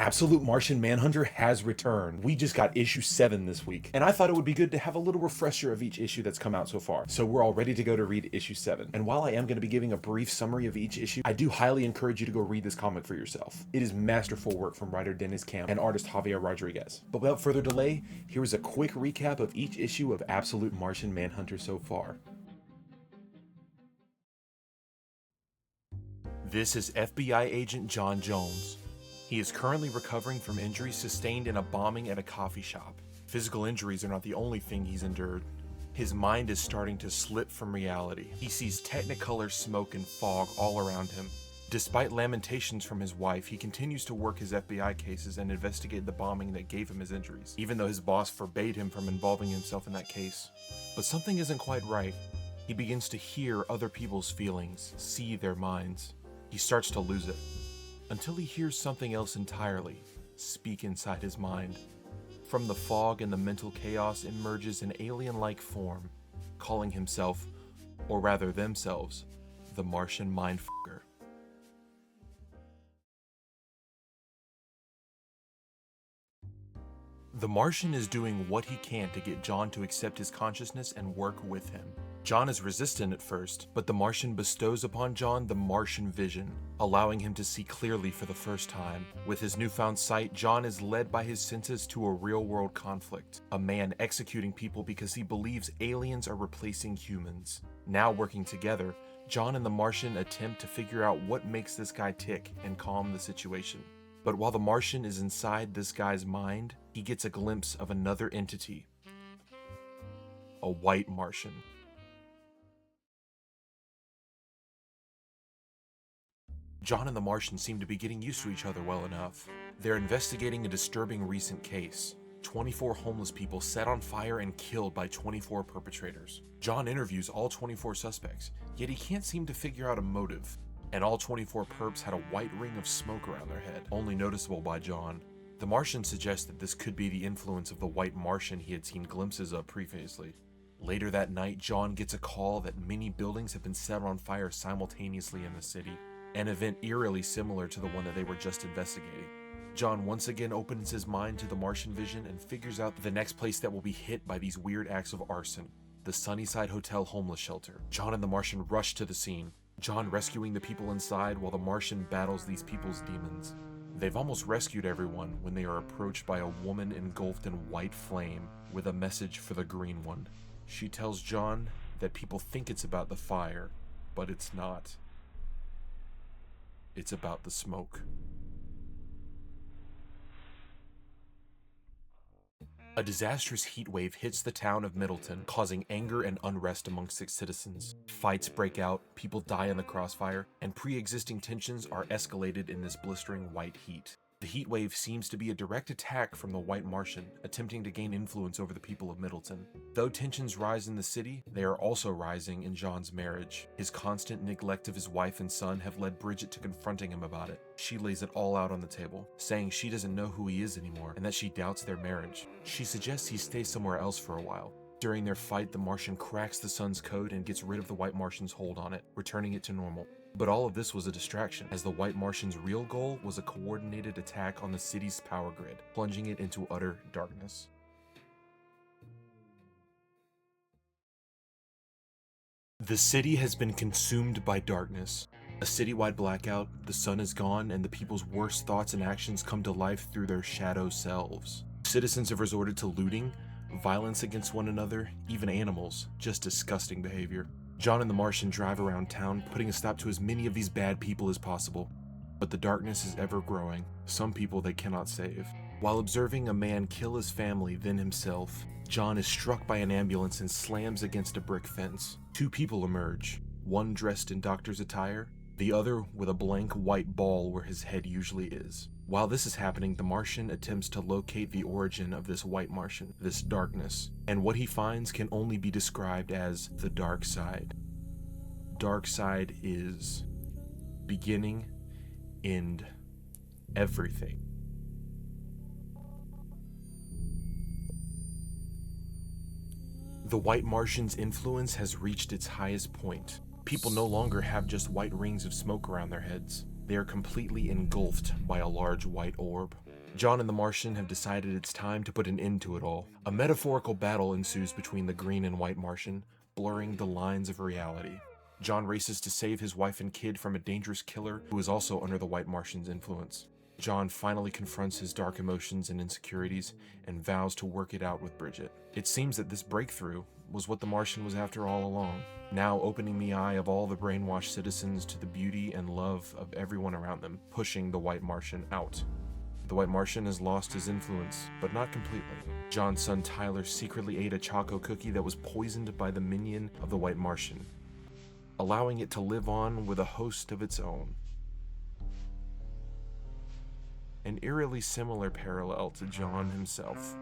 Absolute Martian Manhunter has returned. We just got issue 7 this week, and I thought it would be good to have a little refresher of each issue that's come out so far. So we're all ready to go to read issue 7. And while I am going to be giving a brief summary of each issue, I do highly encourage you to go read this comic for yourself. It is masterful work from writer Dennis Camp and artist Javier Rodriguez. But without further delay, here is a quick recap of each issue of Absolute Martian Manhunter so far. This is FBI agent John Jones. He is currently recovering from injuries sustained in a bombing at a coffee shop. Physical injuries are not the only thing he's endured. His mind is starting to slip from reality. He sees technicolor smoke and fog all around him. Despite lamentations from his wife, he continues to work his FBI cases and investigate the bombing that gave him his injuries, even though his boss forbade him from involving himself in that case. But something isn't quite right. He begins to hear other people's feelings, see their minds. He starts to lose it, until he hears something else entirely speak inside his mind. From the fog and the mental chaos emerges an alien-like form, calling himself, or rather themselves, the Martian Mindfucker. The Martian is doing what he can to get John to accept his consciousness and work with him. John is resistant at first, but the Martian bestows upon John the Martian vision, allowing him to see clearly for the first time. With his newfound sight, John is led by his senses to a real-world conflict, a man executing people because he believes aliens are replacing humans. Now working together, John and the Martian attempt to figure out what makes this guy tick and calm the situation. But while the Martian is inside this guy's mind, he gets a glimpse of another entity, a white Martian. John and the Martian seem to be getting used to each other well enough. They're investigating a disturbing recent case. 24 homeless people set on fire and killed by 24 perpetrators. John interviews all 24 suspects, yet he can't seem to figure out a motive. And all 24 perps had a white ring of smoke around their head, only noticeable by John. The Martian suggests that this could be the influence of the white Martian he had seen glimpses of previously. Later that night, John gets a call that many buildings have been set on fire simultaneously in the city. An event eerily similar to the one that they were just investigating. John once again opens his mind to the Martian vision and figures out the next place that will be hit by these weird acts of arson, the Sunnyside Hotel homeless shelter. John and the Martian rush to the scene, John rescuing the people inside while the Martian battles these people's demons. They've almost rescued everyone when they are approached by a woman engulfed in white flame with a message for the green one. She tells John that people think it's about the fire, but it's not. It's about the smoke. A disastrous heat wave hits the town of Middleton, causing anger and unrest amongst its citizens. Fights break out, people die in the crossfire, and pre-existing tensions are escalated in this blistering white heat. The heat wave seems to be a direct attack from the white Martian, attempting to gain influence over the people of Middleton. Though tensions rise in the city, they are also rising in John's marriage. His constant neglect of his wife and son have led Bridget to confronting him about it. She lays it all out on the table, saying she doesn't know who he is anymore and that she doubts their marriage. She suggests he stay somewhere else for a while. During their fight, the Martian cracks the sun's code and gets rid of the white Martian's hold on it, returning it to normal. But all of this was a distraction, as the white Martian's real goal was a coordinated attack on the city's power grid, plunging it into utter darkness. The city has been consumed by darkness. A citywide blackout, the sun is gone, and the people's worst thoughts and actions come to life through their shadow selves. Citizens have resorted to looting, violence against one another, even animals, just disgusting behavior. John and the Martian drive around town, putting a stop to as many of these bad people as possible. But the darkness is ever growing. Some people they cannot save. While observing a man kill his family, then himself, John is struck by an ambulance and slams against a brick fence. Two people emerge, one dressed in doctor's attire, the other with a blank white ball where his head usually is. While this is happening, the Martian attempts to locate the origin of this white Martian, this darkness, and what he finds can only be described as the dark side. Dark side is beginning, end, everything. The white Martian's influence has reached its highest point. People no longer have just white rings of smoke around their heads. They are completely engulfed by a large white orb. John and the Martian have decided it's time to put an end to it all. A metaphorical battle ensues between the green and white Martian, blurring the lines of reality. John races to save his wife and kid from a dangerous killer who is also under the white Martian's influence. John finally confronts his dark emotions and insecurities and vows to work it out with Bridget. It seems that this breakthrough was what the Martian was after all along, now opening the eye of all the brainwashed citizens to the beauty and love of everyone around them, pushing the white Martian out. The white Martian has lost his influence, but not completely. John's son Tyler secretly ate a Choco cookie that was poisoned by the minion of the white Martian, allowing it to live on with a host of its own. An eerily similar parallel to John himself.